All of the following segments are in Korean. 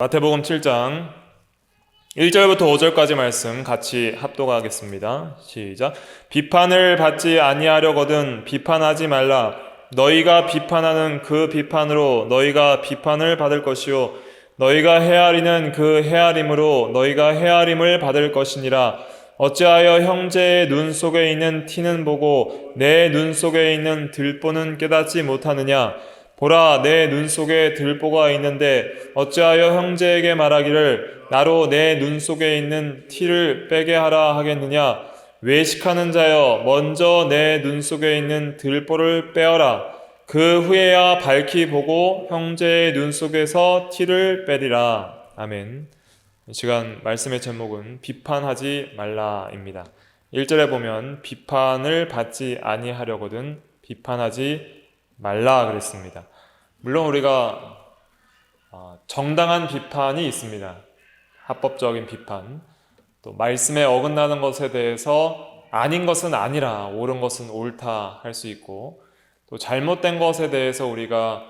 마태복음 7장 1절부터 5절까지 말씀 같이 합독하겠습니다. 시작. 비판을 받지 아니하려거든 비판하지 말라. 너희가 비판하는 그 비판으로 너희가 비판을 받을 것이요 너희가 헤아리는 그 헤아림으로 너희가 헤아림을 받을 것이니라. 어찌하여 형제의 눈 속에 있는 티는 보고 내 눈 속에 있는 들보는 깨닫지 못하느냐. 보라, 내 눈 속에 들보가 있는데 어찌하여 형제에게 말하기를 나로 내 눈 속에 있는 티를 빼게 하라 하겠느냐. 외식하는 자여, 먼저 내 눈 속에 있는 들보를 빼어라. 그 후에야 밝히 보고 형제의 눈 속에서 티를 빼리라. 아멘. 이 시간 말씀의 제목은 비판하지 말라입니다. 1절에 보면 비판을 받지 아니하려거든 비판하지 말라 그랬습니다. 물론 우리가 정당한 비판이 있습니다. 합법적인 비판, 또 말씀에 어긋나는 것에 대해서 아닌 것은 아니라 옳은 것은 옳다 할 수 있고, 또 잘못된 것에 대해서 우리가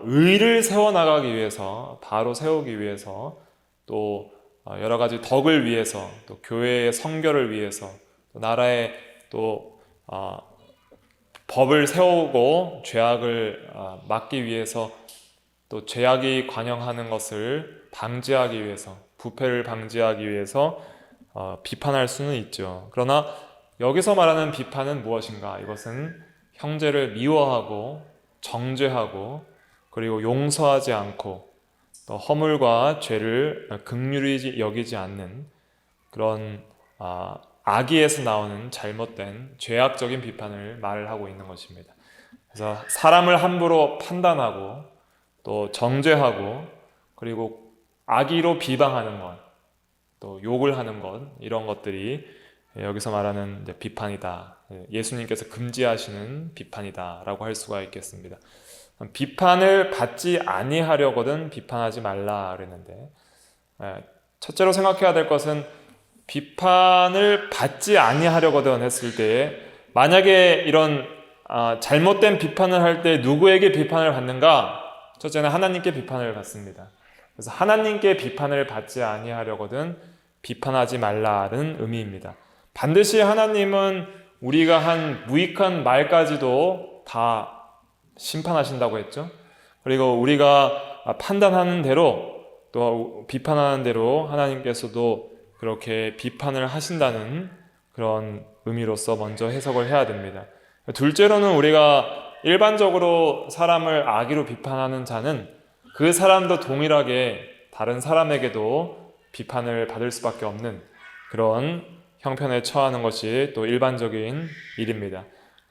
의를 세워나가기 위해서, 바로 세우기 위해서, 또 여러 가지 덕을 위해서, 또 교회의 성결을 위해서, 또 나라의 또 법을 세우고 죄악을 막기 위해서, 또 죄악이 관영하는 것을 방지하기 위해서, 부패를 방지하기 위해서 비판할 수는 있죠. 그러나 여기서 말하는 비판은 무엇인가? 이것은 형제를 미워하고 정죄하고 그리고 용서하지 않고 또 허물과 죄를 긍휼히 여기지 않는 그런 악의에서 나오는 잘못된 죄악적인 비판을 말을 하고 있는 것입니다. 그래서 사람을 함부로 판단하고 또 정죄하고 그리고 악의로 비방하는 것, 또 욕을 하는 것, 이런 것들이 여기서 말하는 비판이다. 예수님께서 금지하시는 비판이다라고 할 수가 있겠습니다. 비판을 받지 아니하려거든 비판하지 말라 그랬는데, 첫째로 생각해야 될 것은 비판을 받지 아니하려거든 했을 때에 만약에 이런 잘못된 비판을 할 때 누구에게 비판을 받는가? 첫째는 하나님께 비판을 받습니다. 그래서 하나님께 비판을 받지 아니하려거든 비판하지 말라는 의미입니다. 반드시 하나님은 우리가 한 무익한 말까지도 다 심판하신다고 했죠. 그리고 우리가 판단하는 대로 또 비판하는 대로 하나님께서도 그렇게 비판을 하신다는 그런 의미로서 먼저 해석을 해야 됩니다. 둘째로는 우리가 일반적으로 사람을 악의로 비판하는 자는 그 사람도 동일하게 다른 사람에게도 비판을 받을 수밖에 없는 그런 형편에 처하는 것이 또 일반적인 일입니다.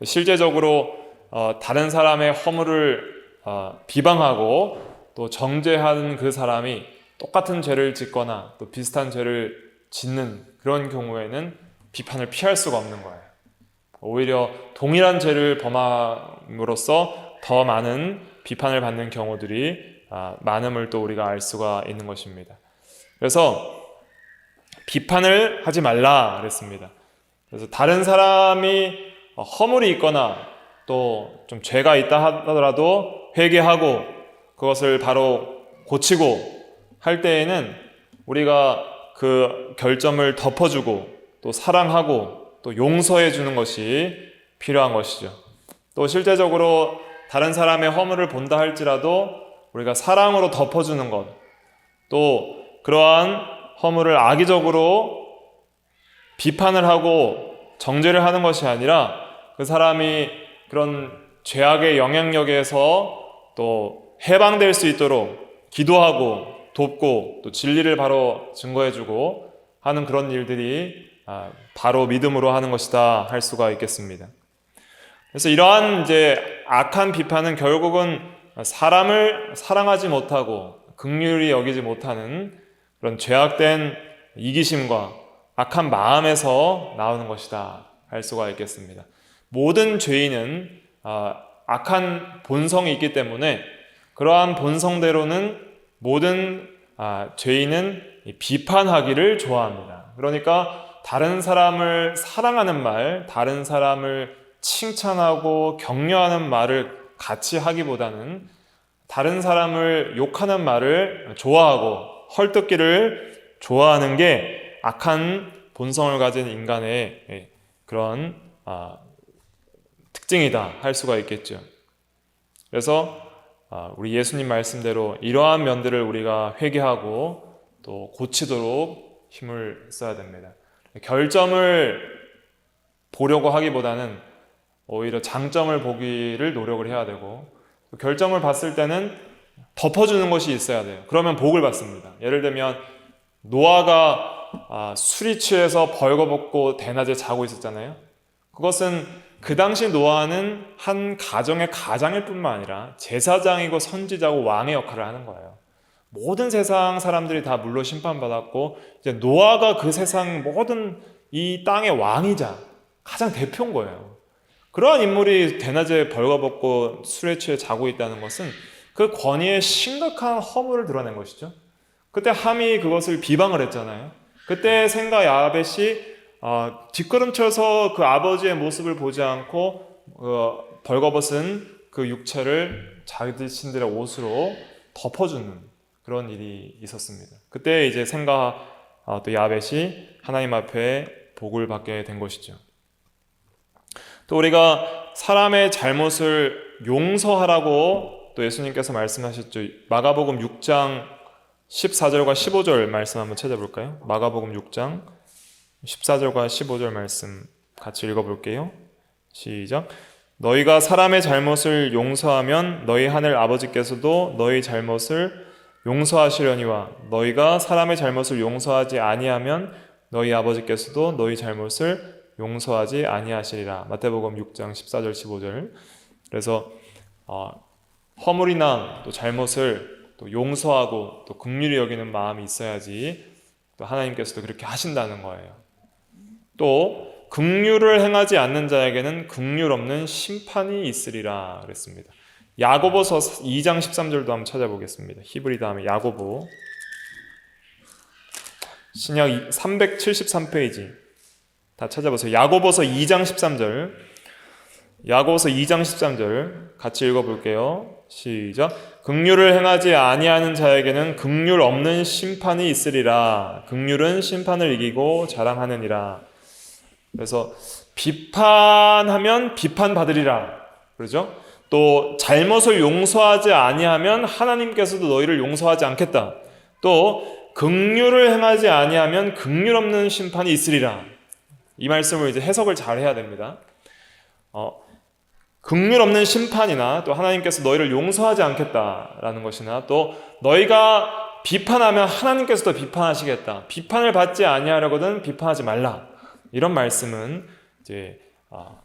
실제적으로 다른 사람의 허물을 비방하고 또 정죄하는 그 사람이 똑같은 죄를 짓거나 또 비슷한 죄를 짓는 그런 경우에는 비판을 피할 수가 없는 거예요. 오히려 동일한 죄를 범함으로써 더 많은 비판을 받는 경우들이 많음을 또 우리가 알 수가 있는 것입니다. 그래서 비판을 하지 말라 그랬습니다. 그래서 다른 사람이 허물이 있거나 또 좀 죄가 있다 하더라도 회개하고 그것을 바로 고치고 할 때에는 우리가 그 결점을 덮어주고 또 사랑하고 또 용서해 주는 것이 필요한 것이죠. 또 실제적으로 다른 사람의 허물을 본다 할지라도 우리가 사랑으로 덮어주는 것, 또 그러한 허물을 악의적으로 비판을 하고 정죄를 하는 것이 아니라 그 사람이 그런 죄악의 영향력에서 또 해방될 수 있도록 기도하고 돕고 또 진리를 바로 증거해주고 하는 그런 일들이 바로 믿음으로 하는 것이다 할 수가 있겠습니다. 그래서 이러한 악한 비판은 결국은 사람을 사랑하지 못하고 긍휼히 여기지 못하는 그런 죄악된 이기심과 악한 마음에서 나오는 것이다 할 수가 있겠습니다. 모든 죄인은 악한 본성이 있기 때문에 그러한 본성대로는 모든 죄인은 비판하기를 좋아합니다. 그러니까 다른 사람을 사랑하는 말, 다른 사람을 칭찬하고 격려하는 말을 같이 하기보다는 다른 사람을 욕하는 말을 좋아하고 헐뜯기를 좋아하는 게 악한 본성을 가진 인간의 그런 특징이다 할 수가 있겠죠. 그래서 우리 예수님 말씀대로 이러한 면들을 우리가 회개하고 또 고치도록 힘을 써야 됩니다. 결점을 보려고 하기보다는 오히려 장점을 보기를 노력을 해야 되고, 결점을 봤을 때는 덮어주는 것이 있어야 돼요. 그러면 복을 받습니다. 예를 들면 노아가 술이 취해서 벌거벗고 대낮에 자고 있었잖아요. 그것은 그 당시 노아는 한 가정의 가장일 뿐만 아니라 제사장이고 선지자고 왕의 역할을 하는 거예요. 모든 세상 사람들이 다 물로 심판받았고, 이제 노아가 그 세상 모든 이 땅의 왕이자 가장 대표인 거예요. 그러한 인물이 대낮에 벌거벗고 술에 취해 자고 있다는 것은 그 권위의 심각한 허물을 드러낸 것이죠. 그때 함이 그것을 비방을 했잖아요. 그때 생가 야벳이 뒷걸음쳐서 그 아버지의 모습을 보지 않고 벌거벗은 그 육체를 자신들의 옷으로 덮어주는 그런 일이 있었습니다. 그때 이제 생가 또 야벳이 하나님 앞에 복을 받게 된 것이죠. 또 우리가 사람의 잘못을 용서하라고 또 예수님께서 말씀하셨죠. 마가복음 6장 14절과 15절 말씀 한번 찾아볼까요? 마가복음 6장 14절과 15절 말씀 같이 읽어볼게요. 시작. 너희가 사람의 잘못을 용서하면 너희 하늘 아버지께서도 너희 잘못을 용서하시려니와 너희가 사람의 잘못을 용서하지 아니하면 너희 아버지께서도 너희 잘못을 용서하지 아니하시리라. 마태복음 6장 14절 15절. 그래서 허물이나 또 잘못을 또 용서하고 또 긍휼히 여기는 마음이 있어야지 또 하나님께서도 그렇게 하신다는 거예요. 또 긍휼을 행하지 않는 자에게는 긍휼 없는 심판이 있으리라 그랬습니다. 야고보서 2장 13절도 한번 찾아보겠습니다. 히브리 다음에 야고보 신약 373페이지 다 찾아보세요. 야고보서 2장 13절. 야고보서 2장 13절 같이 읽어볼게요. 시작. 긍휼을 행하지 아니하는 자에게는 긍휼 없는 심판이 있으리라. 긍휼은 심판을 이기고 자랑하느니라. 그래서 비판하면 비판받으리라. 그러죠? 또 잘못을 용서하지 아니하면 하나님께서도 너희를 용서하지 않겠다. 또 긍휼을 행하지 아니하면 긍휼 없는 심판이 있으리라. 이 말씀을 이제 해석을 잘 해야 됩니다. 긍휼 없는 심판이나 또 하나님께서 너희를 용서하지 않겠다라는 것이나 또 너희가 비판하면 하나님께서도 비판하시겠다. 비판을 받지 아니하려거든 비판하지 말라. 이런 말씀은 이제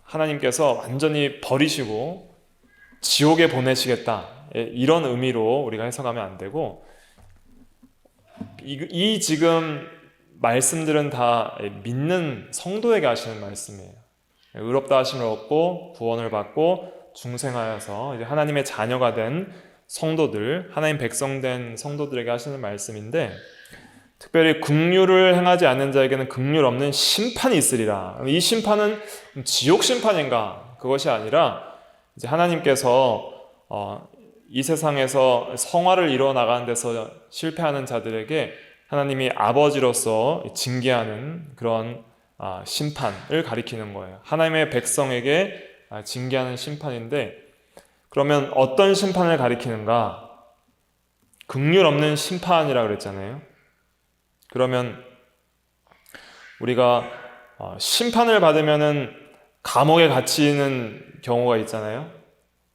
하나님께서 완전히 버리시고 지옥에 보내시겠다. 이런 의미로 우리가 해석하면 안 되고 이 지금 말씀들은 다 믿는 성도에게 하시는 말씀이에요. 의롭다 하심을 얻고 구원을 받고 중생하여서 이제 하나님의 자녀가 된 성도들, 하나님 백성된 성도들에게 하시는 말씀인데 특별히 긍휼을 행하지 않는 자에게는 긍휼 없는 심판이 있으리라. 이 심판은 지옥 심판인가? 그것이 아니라 이제 하나님께서 이 세상에서 성화를 이루어 나가는 데서 실패하는 자들에게 하나님이 아버지로서 징계하는 그런 심판을 가리키는 거예요. 하나님의 백성에게 징계하는 심판인데 그러면 어떤 심판을 가리키는가? 긍휼 없는 심판이라고 그랬잖아요. 그러면 우리가 심판을 받으면은 감옥에 갇히는 경우가 있잖아요.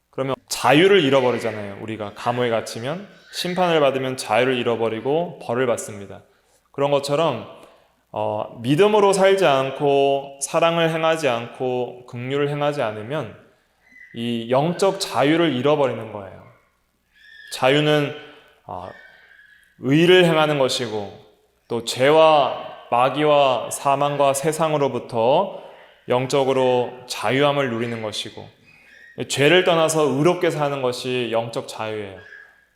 그러면 자유를 잃어버리잖아요. 우리가 감옥에 갇히면 심판을 받으면 자유를 잃어버리고 벌을 받습니다. 그런 것처럼 믿음으로 살지 않고 사랑을 행하지 않고 긍휼을 행하지 않으면 이 영적 자유를 잃어버리는 거예요. 자유는 의를 행하는 것이고 또 죄와 마귀와 사망과 세상으로부터 영적으로 자유함을 누리는 것이고 죄를 떠나서 의롭게 사는 것이 영적 자유예요.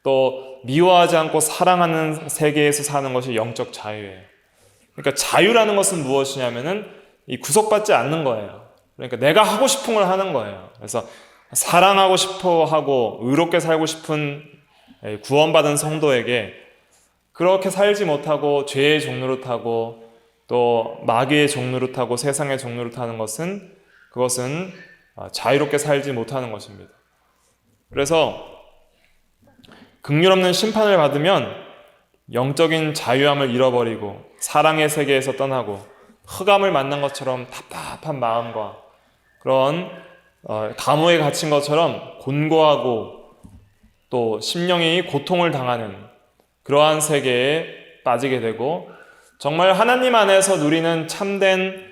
또 미워하지 않고 사랑하는 세계에서 사는 것이 영적 자유예요. 그러니까 자유라는 것은 무엇이냐면은 이 구속받지 않는 거예요. 그러니까 내가 하고 싶은 걸 하는 거예요. 그래서 사랑하고 싶어 하고 의롭게 살고 싶은 구원받은 성도에게 그렇게 살지 못하고 죄의 종로를 타고 또 마귀의 종로를 타고 세상의 종로를 타는 것은 그것은 자유롭게 살지 못하는 것입니다. 그래서 긍휼 없는 심판을 받으면 영적인 자유함을 잃어버리고 사랑의 세계에서 떠나고 흑암을 만난 것처럼 답답한 마음과 그런 감옥에 갇힌 것처럼 곤고하고 또 심령이 고통을 당하는 그러한 세계에 빠지게 되고 정말 하나님 안에서 누리는 참된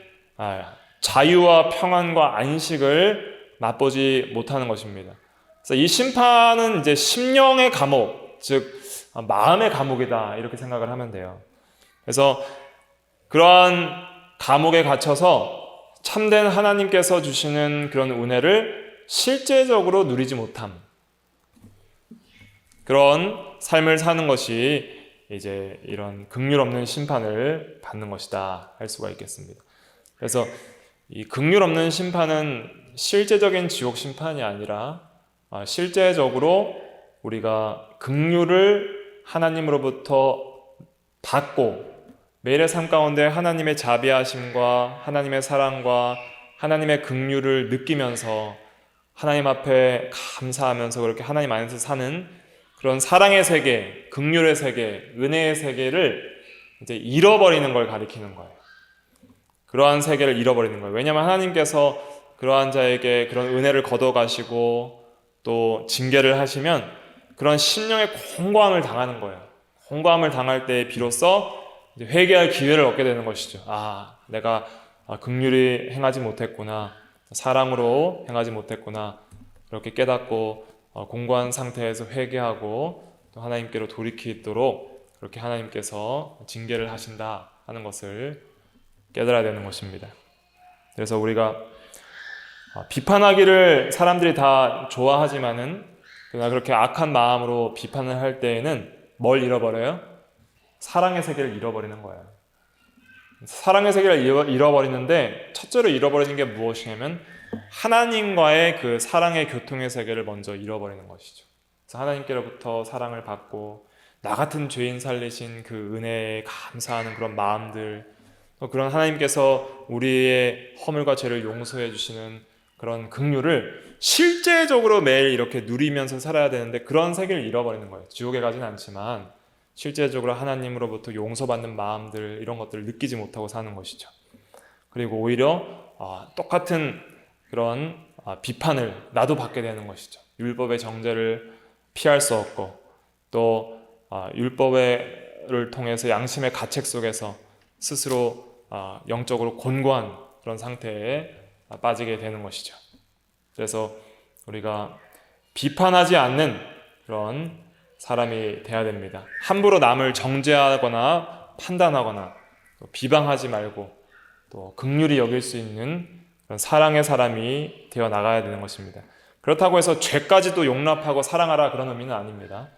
자유와 평안과 안식을 맛보지 못하는 것입니다. 그래서 이 심판은 이제 심령의 감옥, 즉 마음의 감옥이다 이렇게 생각을 하면 돼요. 그래서 그러한 감옥에 갇혀서 참된 하나님께서 주시는 그런 은혜를 실제적으로 누리지 못함, 그런 삶을 사는 것이 이제 이런 긍휼 없는 심판을 받는 것이다 할 수가 있겠습니다. 그래서 이 긍휼 없는 심판은 실제적인 지옥 심판이 아니라 실제적으로 우리가 긍휼을 하나님으로부터 받고 매일의 삶 가운데 하나님의 자비하심과 하나님의 사랑과 하나님의 긍휼을 느끼면서 하나님 앞에 감사하면서 그렇게 하나님 안에서 사는 그런 사랑의 세계, 긍휼의 세계, 은혜의 세계를 이제 잃어버리는 걸 가리키는 거예요. 그러한 세계를 잃어버리는 거예요. 왜냐하면 하나님께서 그러한 자에게 그런 은혜를 걷어가시고 또 징계를 하시면 그런 심령의 공고함을 당하는 거예요. 공고함을 당할 때 비로소 회개할 기회를 얻게 되는 것이죠. 내가 긍휼히 행하지 못했구나, 사랑으로 행하지 못했구나, 그렇게 깨닫고 공고한 상태에서 회개하고 또 하나님께로 돌이키도록 그렇게 하나님께서 징계를 하신다 하는 것을 깨달아야 되는 것입니다. 그래서 우리가 비판하기를 사람들이 다 좋아하지만은 그러나 그렇게 악한 마음으로 비판을 할 때에는 뭘 잃어버려요? 사랑의 세계를 잃어버리는 거예요. 사랑의 세계를 잃어버리는데 첫째로 잃어버리는 게 무엇이냐면 하나님과의 그 사랑의 교통의 세계를 먼저 잃어버리는 것이죠. 그래서 하나님께로부터 사랑을 받고 나 같은 죄인 살리신 그 은혜에 감사하는 그런 마음들, 또 그런 하나님께서 우리의 허물과 죄를 용서해 주시는 그런 긍휼을 실제적으로 매일 이렇게 누리면서 살아야 되는데 그런 세계를 잃어버리는 거예요. 지옥에 가진 않지만 실제적으로 하나님으로부터 용서받는 마음들, 이런 것들을 느끼지 못하고 사는 것이죠. 그리고 오히려 똑같은 그런 비판을 나도 받게 되는 것이죠. 율법의 정죄를 피할 수 없고 또 율법을 통해서 양심의 가책 속에서 스스로 영적으로 곤고한 그런 상태에 빠지게 되는 것이죠. 그래서 우리가 비판하지 않는 그런 사람이 돼야 됩니다. 함부로 남을 정죄하거나 판단하거나 또 비방하지 말고 또 긍휼히 여길 수 있는 그런 사랑의 사람이 되어 나가야 되는 것입니다. 그렇다고 해서 죄까지도 용납하고 사랑하라 그런 의미는 아닙니다.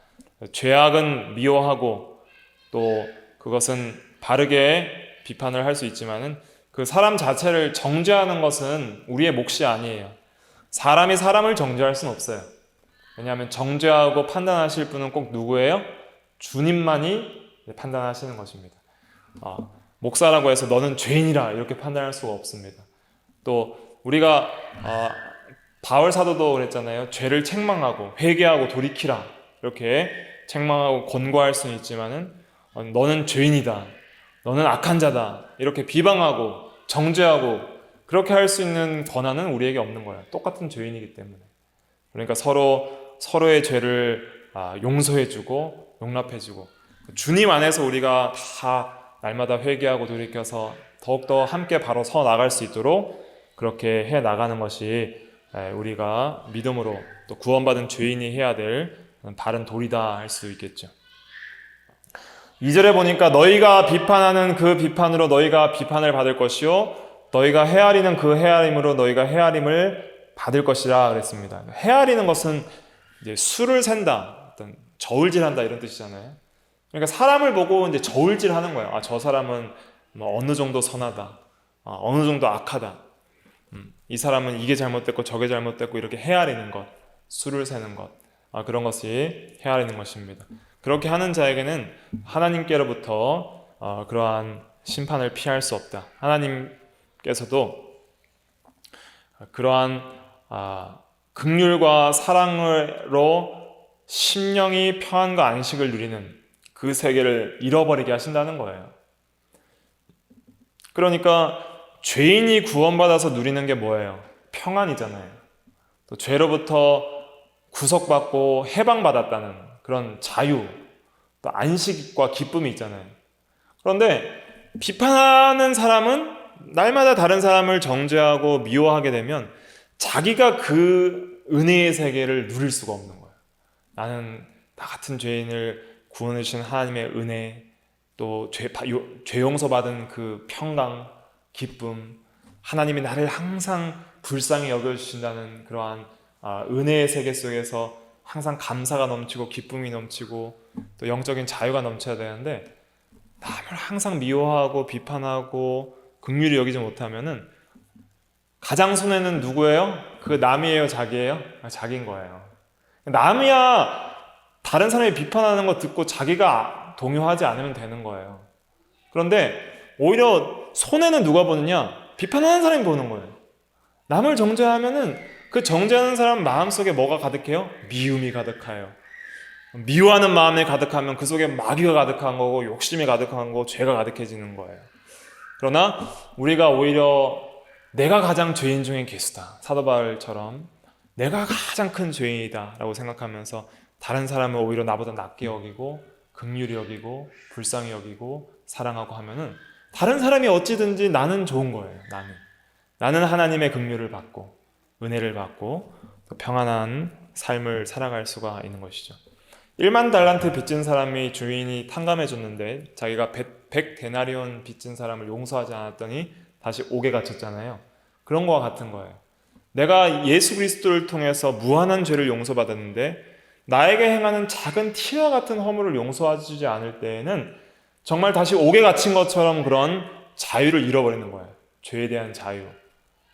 죄악은 미워하고 또 그것은 바르게 비판을 할 수 있지만은 그 사람 자체를 정죄하는 것은 우리의 몫이 아니에요. 사람이 사람을 정죄할 수는 없어요. 왜냐하면 정죄하고 판단하실 분은 꼭 누구예요? 주님만이 판단하시는 것입니다. 목사라고 해서 너는 죄인이라 이렇게 판단할 수가 없습니다. 또 우리가 바울 사도도 그랬잖아요. 죄를 책망하고 회개하고 돌이키라 이렇게 책망하고 권고할 수는 있지만은 너는 죄인이다, 너는 악한 자다 이렇게 비방하고 정죄하고 그렇게 할 수 있는 권한은 우리에게 없는 거예요. 똑같은 죄인이기 때문에. 그러니까 서로의 죄를 용서해주고 용납해주고 주님 안에서 우리가 다 날마다 회개하고 돌이켜서 더욱더 함께 바로 서 나갈 수 있도록 그렇게 해 나가는 것이 우리가 믿음으로 또 구원받은 죄인이 해야 될 바른 도리다 할 수 있겠죠. 2절에 보니까 너희가 비판하는 그 비판으로 너희가 비판을 받을 것이요 너희가 헤아리는 그 헤아림으로 너희가 헤아림을 받을 것이라 그랬습니다. 헤아리는 것은 이제 수를 센다, 어떤 저울질한다 이런 뜻이잖아요. 그러니까 사람을 보고 이제 저울질하는 거예요. 저 사람은 뭐 어느 정도 선하다, 어느 정도 악하다. 이 사람은 이게 잘못됐고 저게 잘못됐고 이렇게 헤아리는 것, 수를 세는 것. 그런 것이 헤아리는 것입니다. 그렇게 하는 자에게는 하나님께로부터 그러한 심판을 피할 수 없다. 하나님께서도 그러한 긍휼과 사랑으로 심령이 평안과 안식을 누리는 그 세계를 잃어버리게 하신다는 거예요. 그러니까 죄인이 구원받아서 누리는 게 뭐예요? 평안이잖아요. 또 죄로부터 구속받고 해방받았다는 그런 자유, 또 안식과 기쁨이 있잖아요. 그런데 비판하는 사람은 날마다 다른 사람을 정죄하고 미워하게 되면 자기가 그 은혜의 세계를 누릴 수가 없는 거예요. 나는 나 같은 죄인을 구원해 주신 하나님의 은혜, 또 죄 용서받은 그 평강, 기쁨, 하나님이 나를 항상 불쌍히 여겨주신다는 그러한 은혜의 세계 속에서 항상 감사가 넘치고 기쁨이 넘치고 또 영적인 자유가 넘쳐야 되는데, 남을 항상 미워하고 비판하고 긍휼히 여기지 못하면은 가장 손해는 누구예요? 그 남이에요, 자기예요? 자기인 거예요. 남이야 다른 사람이 비판하는 거 듣고 자기가 동요하지 않으면 되는 거예요. 그런데 오히려 손해는 누가 보느냐? 비판하는 사람이 보는 거예요. 남을 정죄하면은 그 정죄하는 사람 마음속에 뭐가 가득해요? 미움이 가득해요. 미워하는 마음이 가득하면 그 속에 마귀가 가득한 거고 욕심이 가득한 거고 죄가 가득해지는 거예요. 그러나 우리가 오히려 내가 가장 죄인 중에 계수다, 사도 바울처럼 내가 가장 큰 죄인이다 라고 생각하면서 다른 사람을 오히려 나보다 낮게 여기고 긍휼히 여기고 불쌍히 여기고 사랑하고 하면은 다른 사람이 어찌든지 나는 좋은 거예요. 나는 하나님의 긍휼을 받고 은혜를 받고 또 평안한 삶을 살아갈 수가 있는 것이죠. 1만 달란트 빚진 사람이 주인이 탕감해 줬는데 자기가 100데나리온 빚진 사람을 용서하지 않았더니 다시 옥에 갇혔잖아요. 그런 거와 같은 거예요. 내가 예수 그리스도를 통해서 무한한 죄를 용서받았는데 나에게 행하는 작은 티와 같은 허물을 용서해주지 않을 때에는 정말 다시 옥에 갇힌 것처럼 그런 자유를 잃어버리는 거예요. 죄에 대한 자유,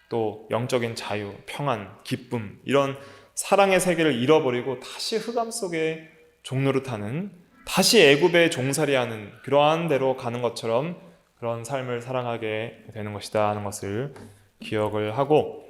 또 영적인 자유, 평안, 기쁨, 이런 사랑의 세계를 잃어버리고 다시 흑암 속에 종노릇하는, 다시 애굽에 종살이하는 그러한 데로 가는 것처럼 그런 삶을 살아가게 되는 것이다 하는 것을 기억을 하고,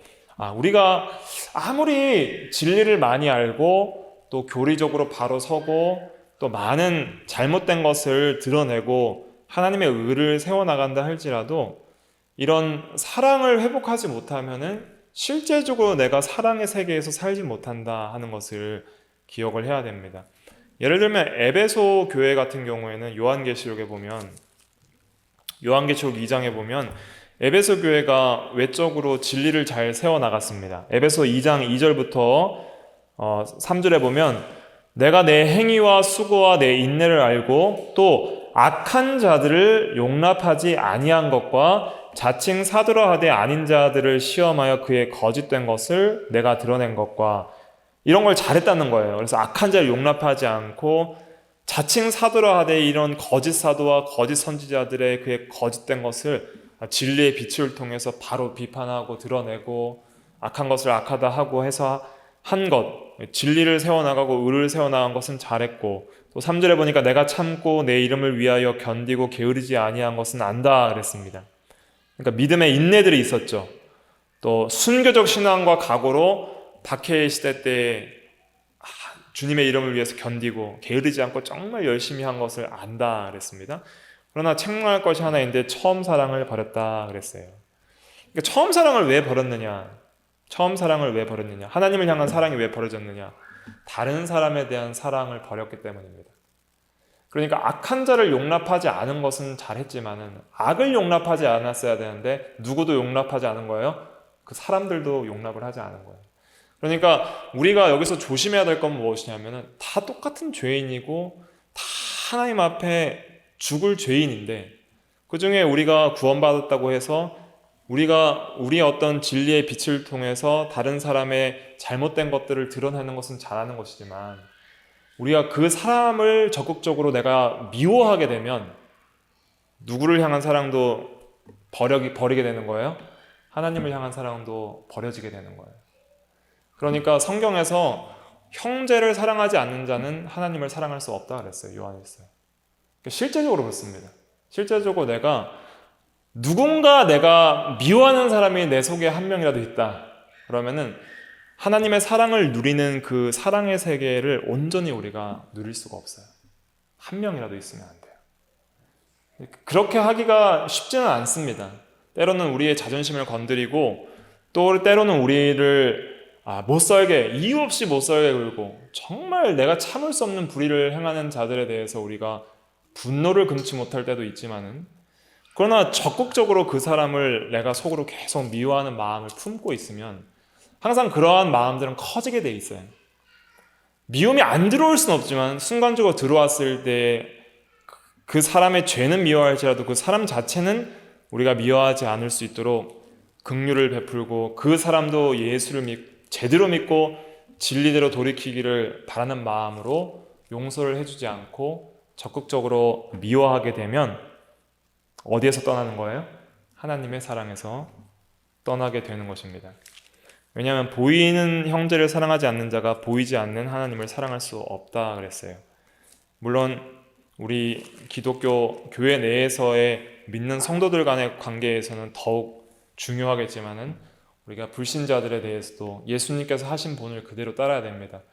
우리가 아무리 진리를 많이 알고 또 교리적으로 바로 서고 또 많은 잘못된 것을 드러내고 하나님의 의를 세워나간다 할지라도 이런 사랑을 회복하지 못하면은 실제적으로 내가 사랑의 세계에서 살지 못한다 하는 것을 기억을 해야 됩니다. 예를 들면 에베소 교회 같은 경우에는 요한계시록 2장에 보면 에베소 교회가 외적으로 진리를 잘 세워나갔습니다. 에베소 2장 2절부터 3절에 보면 내가 내 행위와 수고와 내 인내를 알고 또 악한 자들을 용납하지 아니한 것과 자칭 사도라 하되 아닌 자들을 시험하여 그의 거짓된 것을 내가 드러낸 것과, 이런 걸 잘했다는 거예요. 그래서 악한 자를 용납하지 않고 자칭 사도라 하되 이런 거짓 사도와 거짓 선지자들의 그의 거짓된 것을 진리의 빛을 통해서 바로 비판하고 드러내고 악한 것을 악하다 하고 해서 한 것, 진리를 세워나가고 의를 세워나간 것은 잘했고, 또 3절에 보니까 내가 참고 내 이름을 위하여 견디고 게으르지 아니한 것은 안다 그랬습니다. 그러니까 믿음의 인내들이 있었죠. 또 순교적 신앙과 각오로 박해의 시대 때 주님의 이름을 위해서 견디고 게으르지 않고 정말 열심히 한 것을 안다 그랬습니다. 그러나 책망할 것이 하나 있는데 처음 사랑을 버렸다 그랬어요. 그러니까 처음 사랑을 왜 버렸느냐? 하나님을 향한 사랑이 왜 버려졌느냐? 다른 사람에 대한 사랑을 버렸기 때문입니다. 그러니까 악한 자를 용납하지 않은 것은 잘했지만은 악을 용납하지 않았어야 되는데 누구도 용납하지 않은 거예요? 그 사람들도 용납을 하지 않은 거예요. 그러니까 우리가 여기서 조심해야 될 건 무엇이냐면은 다 똑같은 죄인이고 다 하나님 앞에 죽을 죄인인데 그 중에 우리가 구원받았다고 해서 우리가 우리의 어떤 진리의 빛을 통해서 다른 사람의 잘못된 것들을 드러내는 것은 잘하는 것이지만 우리가 그 사람을 적극적으로 내가 미워하게 되면 누구를 향한 사랑도 버리게 되는 거예요? 하나님을 향한 사랑도 버려지게 되는 거예요. 그러니까 성경에서 형제를 사랑하지 않는 자는 하나님을 사랑할 수 없다 그랬어요. 요한일서에. 그러니까 실제적으로 그렇습니다. 실제적으로 누군가 내가 미워하는 사람이 내 속에 한 명이라도 있다. 그러면은 하나님의 사랑을 누리는 그 사랑의 세계를 온전히 우리가 누릴 수가 없어요. 한 명이라도 있으면 안 돼요. 그렇게 하기가 쉽지는 않습니다. 때로는 우리의 자존심을 건드리고 또 때로는 우리를 못살게, 이유 없이 못살게 굴고 정말 내가 참을 수 없는 불의를 행하는 자들에 대해서 우리가 분노를 금치 못할 때도 있지만은, 그러나 적극적으로 그 사람을 내가 속으로 계속 미워하는 마음을 품고 있으면 항상 그러한 마음들은 커지게 돼 있어요. 미움이 안 들어올 수는 없지만 순간적으로 들어왔을 때 그 사람의 죄는 미워할지라도 그 사람 자체는 우리가 미워하지 않을 수 있도록 긍휼을 베풀고 그 사람도 예수를 제대로 믿고 진리대로 돌이키기를 바라는 마음으로 용서를 해주지 않고 적극적으로 미워하게 되면 어디에서 떠나는 거예요? 하나님의 사랑에서 떠나게 되는 것입니다. 왜냐하면 보이는 형제를 사랑하지 않는 자가 보이지 않는 하나님을 사랑할 수 없다 그랬어요. 물론 우리 기독교 교회 내에서의 믿는 성도들 간의 관계에서는 더욱 중요하겠지만은 우리가 불신자들에 대해서도 예수님께서 하신 본을 그대로 따라야 됩니다.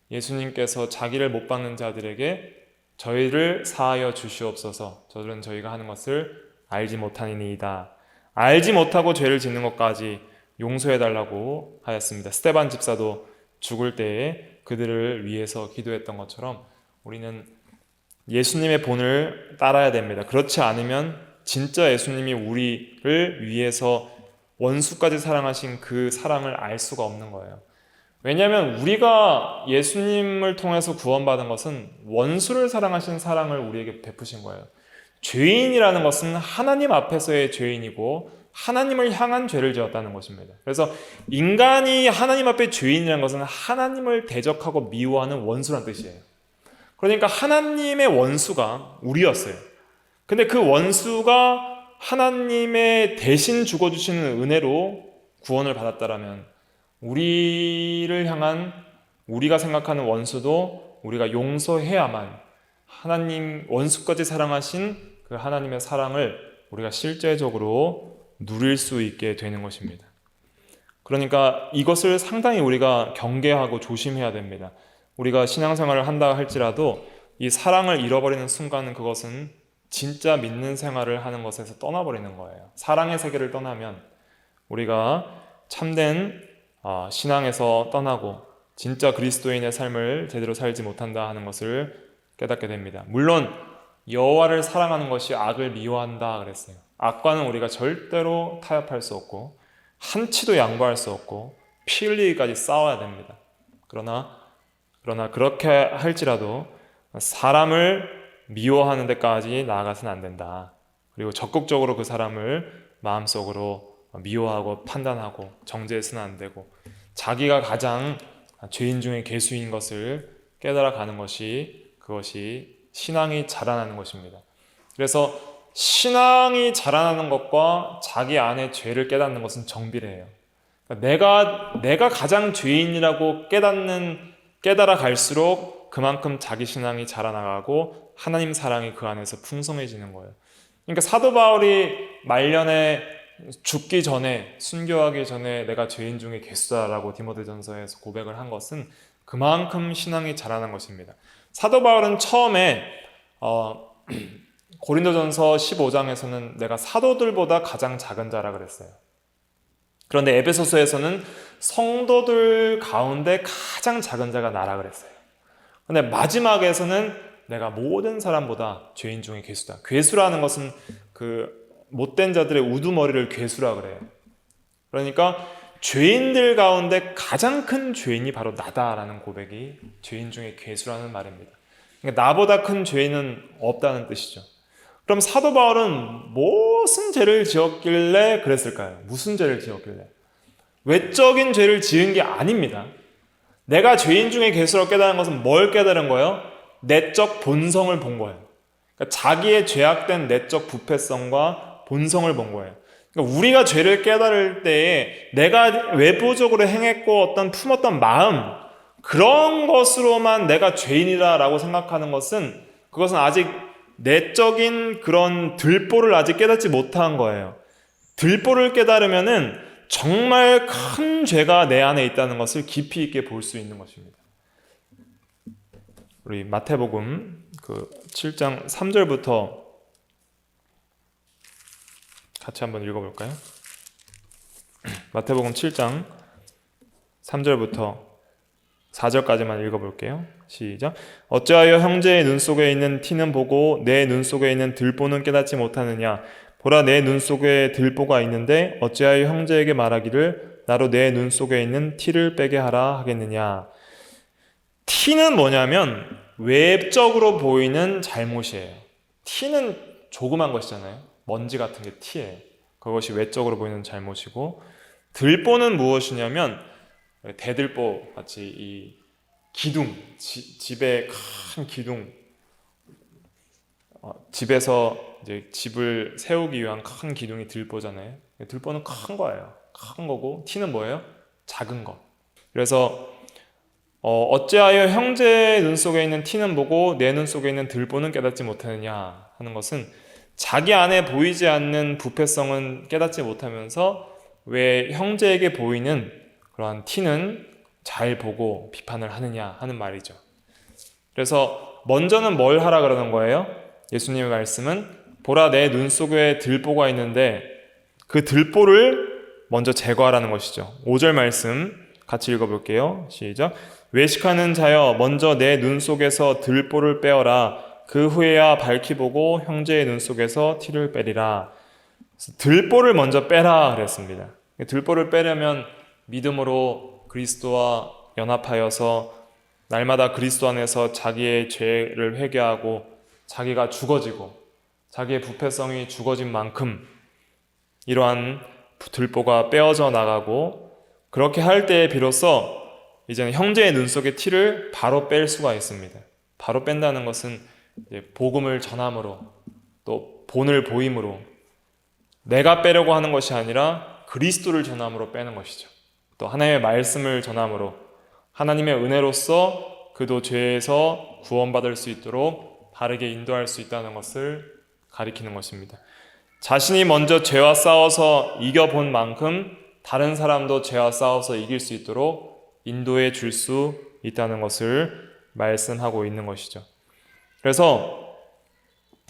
예수님께서 자기를 못 박는 자들에게 저희를 사하여 주시옵소서. 저들은 저희가 하는 것을 알지 못하니이다. 알지 못하고 죄를 짓는 것까지 용서해달라고 하였습니다. 스데반 집사도 죽을 때에 그들을 위해서 기도했던 것처럼 우리는 예수님의 본을 따라야 됩니다. 그렇지 않으면 진짜 예수님이 우리를 위해서 원수까지 사랑하신 그 사랑을 알 수가 없는 거예요. 왜냐하면 우리가 예수님을 통해서 구원받은 것은 원수를 사랑하신 사랑을 우리에게 베푸신 거예요. 죄인이라는 것은 하나님 앞에서의 죄인이고 하나님을 향한 죄를 지었다는 것입니다. 그래서 인간이 하나님 앞에 죄인이라는 것은 하나님을 대적하고 미워하는 원수란 뜻이에요. 그러니까 하나님의 원수가 우리였어요. 근데 그 원수가 하나님의 대신 죽어주시는 은혜로 구원을 받았다라면 우리를 향한 우리가 생각하는 원수도 우리가 용서해야만 하나님 원수까지 사랑하신 그 하나님의 사랑을 우리가 실제적으로 누릴 수 있게 되는 것입니다. 그러니까 이것을 상당히 우리가 경계하고 조심해야 됩니다. 우리가 신앙생활을 한다 할지라도 이 사랑을 잃어버리는 순간은 그것은 진짜 믿는 생활을 하는 것에서 떠나버리는 거예요. 사랑의 세계를 떠나면 우리가 참된 신앙에서 떠나고 진짜 그리스도인의 삶을 제대로 살지 못한다 하는 것을 깨닫게 됩니다. 물론 여호와를 사랑하는 것이 악을 미워한다 그랬어요. 악과는 우리가 절대로 타협할 수 없고 한치도 양보할 수 없고 피 흘리기까지 싸워야 됩니다. 그러나 그렇게 할지라도 사람을 미워하는 데까지 나아가서는 안 된다. 그리고 적극적으로 그 사람을 마음속으로 미워하고 판단하고 정죄해서는 안 되고 자기가 가장 죄인 중에 괴수인 것을 깨달아가는 것이 그것이 신앙이 자라나는 것입니다. 그래서 신앙이 자라나는 것과 자기 안에 죄를 깨닫는 것은 정비례해요. 내가 가장 죄인이라고 깨달아 갈수록 그만큼 자기 신앙이 자라나가고 하나님 사랑이 그 안에서 풍성해지는 거예요. 그러니까 사도 바울이 말년에 죽기 전에 순교하기 전에 내가 죄인 중에 괴수다라고 디모데전서에서 고백을 한 것은 그만큼 신앙이 자라난 것입니다. 사도 바울은 처음에 고린도전서 15장에서는 내가 사도들보다 가장 작은 자라 그랬어요. 그런데 에베소서에서는 성도들 가운데 가장 작은 자가 나라 그랬어요. 그런데 마지막에서는 내가 모든 사람보다 죄인 중에 괴수다. 괴수라는 것은 그 못된 자들의 우두머리를 괴수라 그래요. 그러니까 죄인들 가운데 가장 큰 죄인이 바로 나다라는 고백이 죄인 중에 괴수라는 말입니다. 그러니까 나보다 큰 죄인은 없다는 뜻이죠. 그럼 사도 바울은 무슨 죄를 지었길래 그랬을까요? 무슨 죄를 지었길래? 외적인 죄를 지은 게 아닙니다. 내가 죄인 중에 괴수라고 깨달은 것은 뭘 깨달은 거예요? 내적 본성을 본 거예요. 그러니까 자기의 죄악된 내적 부패성과 본성을 본 거예요. 그러니까 우리가 죄를 깨달을 때에 내가 외부적으로 행했고 품었던 마음, 그런 것으로만 내가 죄인이다라고 생각하는 것은, 그것은 아직 내적인 그런 들보를 아직 깨닫지 못한 거예요. 들보를 깨달으면은 정말 큰 죄가 내 안에 있다는 것을 깊이 있게 볼 수 있는 것입니다. 우리 마태복음 7장 3절부터 같이 한번 읽어볼까요? 마태복음 7장 3절부터 4절까지만 읽어볼게요. 시작. 어찌하여 형제의 눈 속에 있는 티는 보고 내 눈 속에 있는 들보는 깨닫지 못하느냐? 보라, 내 눈 속에 들보가 있는데 어찌하여 형제에게 말하기를 나로 내 눈 속에 있는 티를 빼게 하라 하겠느냐? 티는 뭐냐면 외적으로 보이는 잘못이에요. 티는 조그만 것이잖아요. 먼지 같은 게 티예요. 그것이 외적으로 보이는 잘못이고, 들보는 무엇이냐면 대들보 같이 이 기둥, 집에 큰 기둥, 집에서 이제 집을 세우기 위한 큰 기둥이 들보잖아요. 들보는 큰 거예요. 큰 거고, 티는 뭐예요? 작은 것. 그래서 어찌하여 형제의 눈 속에 있는 티는 보고 내 눈 속에 있는 들보는 깨닫지 못하느냐 하는 것은, 자기 안에 보이지 않는 부패성은 깨닫지 못하면서 왜 형제에게 보이는 그러한 티는 잘 보고 비판을 하느냐 하는 말이죠. 그래서 먼저는 뭘 하라 그러는 거예요? 예수님의 말씀은 보라, 내 눈 속에 들보가 있는데 그 들보를 먼저 제거하라는 것이죠. 5절 말씀 같이 읽어볼게요. 시작. 외식하는 자여, 먼저 내 눈 속에서 들보를 빼어라. 그 후에야 밝히 보고 형제의 눈 속에서 티를 빼리라. 들보를 먼저 빼라 그랬습니다. 들보를 빼려면 믿음으로 그리스도와 연합하여서 날마다 그리스도 안에서 자기의 죄를 회개하고 자기가 죽어지고 자기의 부패성이 죽어진 만큼 이러한 들보가 빼어져 나가고, 그렇게 할 때에 비로소 이제는 형제의 눈 속의 티를 바로 뺄 수가 있습니다. 바로 뺀다는 것은 복음을 전함으로, 또 본을 보임으로, 내가 빼려고 하는 것이 아니라 그리스도를 전함으로 빼는 것이죠. 또 하나님의 말씀을 전함으로 하나님의 은혜로서 그도 죄에서 구원받을 수 있도록 바르게 인도할 수 있다는 것을 가리키는 것입니다. 자신이 먼저 죄와 싸워서 이겨본 만큼 다른 사람도 죄와 싸워서 이길 수 있도록 인도해 줄 수 있다는 것을 말씀하고 있는 것이죠. 그래서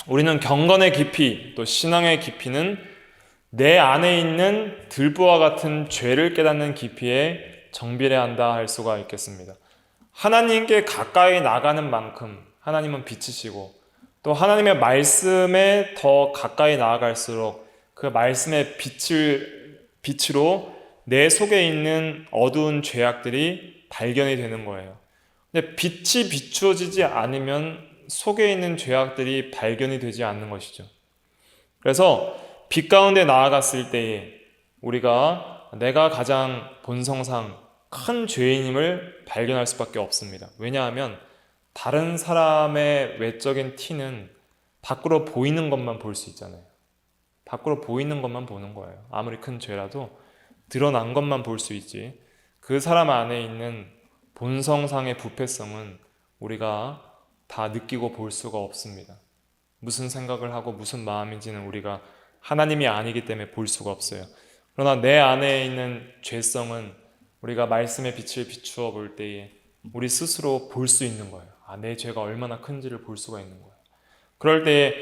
우리는 경건의 깊이, 또 신앙의 깊이는 내 안에 있는 들보와 같은 죄를 깨닫는 깊이에 정비해야 한다 할 수가 있겠습니다. 하나님께 가까이 나가는 만큼 하나님은 빛이시고, 또 하나님의 말씀에 더 가까이 나아갈수록 그 말씀의 빛으로 내 속에 있는 어두운 죄악들이 발견이 되는 거예요. 근데 빛이 비추어지지 않으면 속에 있는 죄악들이 발견이 되지 않는 것이죠. 그래서 빛 가운데 나아갔을 때에 우리가 내가 가장 본성상 큰 죄인임을 발견할 수밖에 없습니다. 왜냐하면 다른 사람의 외적인 티는 밖으로 보이는 것만 볼 수 있잖아요. 밖으로 보이는 것만 보는 거예요. 아무리 큰 죄라도 드러난 것만 볼 수 있지, 그 사람 안에 있는 본성상의 부패성은 우리가 다 느끼고 볼 수가 없습니다. 무슨 생각을 하고 무슨 마음인지는 우리가 하나님이 아니기 때문에 볼 수가 없어요. 그러나 내 안에 있는 죄성은 우리가 말씀의 빛을 비추어 볼 때에 우리 스스로 볼 수 있는 거예요. 내 죄가 얼마나 큰지를 볼 수가 있는 거예요. 그럴 때에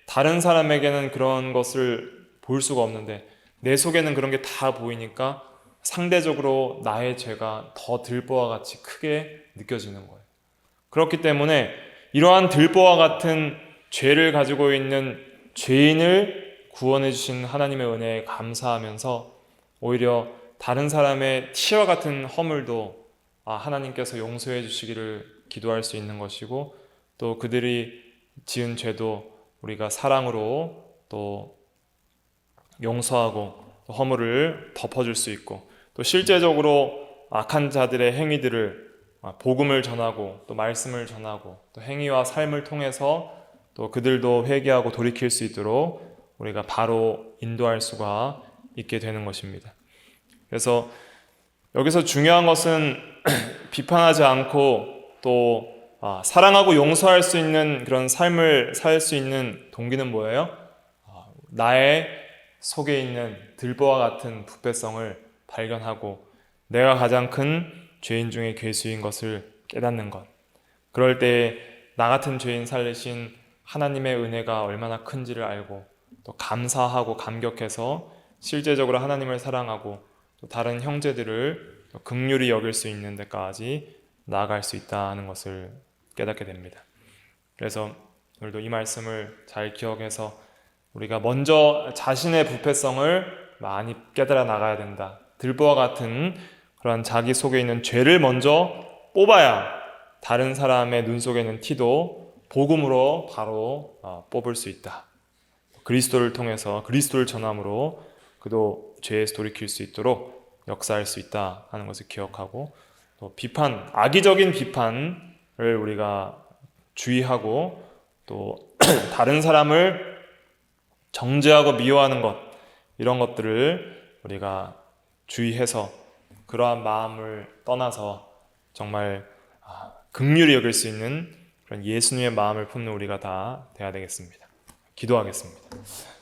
다른 사람에게는 그런 것을 볼 수가 없는데 내 속에는 그런 게 다 보이니까 상대적으로 나의 죄가 더 들보와 같이 크게 느껴지는 거예요. 그렇기 때문에 이러한 들보와 같은 죄를 가지고 있는 죄인을 구원해 주신 하나님의 은혜에 감사하면서 오히려 다른 사람의 티와 같은 허물도 하나님께서 용서해 주시기를 기도할 수 있는 것이고, 또 그들이 지은 죄도 우리가 사랑으로 또 용서하고 또 허물을 덮어줄 수 있고, 또 실제적으로 악한 자들의 행위들을 복음을 전하고 또 말씀을 전하고 또 행위와 삶을 통해서 또 그들도 회개하고 돌이킬 수 있도록 우리가 바로 인도할 수가 있게 되는 것입니다. 그래서 여기서 중요한 것은 비판하지 않고 또 사랑하고 용서할 수 있는 그런 삶을 살 수 있는 동기는 뭐예요? 나의 속에 있는 들보와 같은 부패성을 발견하고 내가 가장 큰 죄인 중에 괴수인 것을 깨닫는 것. 그럴 때 나 같은 죄인 살리신 하나님의 은혜가 얼마나 큰지를 알고 또 감사하고 감격해서 실제적으로 하나님을 사랑하고 또 다른 형제들을 긍휼히 여길 수 있는 데까지 나아갈 수 있다는 것을 깨닫게 됩니다. 그래서 오늘도 이 말씀을 잘 기억해서 우리가 먼저 자신의 부패성을 많이 깨달아 나가야 된다. 들보와 같은 그런 자기 속에 있는 죄를 먼저 뽑아야 다른 사람의 눈 속에 있는 티도 복음으로 바로 뽑을 수 있다. 그리스도를 통해서 그리스도를 전함으로 그도 죄에서 돌이킬 수 있도록 역사할 수 있다 하는 것을 기억하고 또 비판, 악의적인 비판을 우리가 주의하고 또 다른 사람을 정죄하고 미워하는 것 이런 것들을 우리가 주의해서 그러한 마음을 떠나서 정말 긍휼히 여길 수 있는 그런 예수님의 마음을 품는 우리가 다 돼야 되겠습니다. 기도하겠습니다.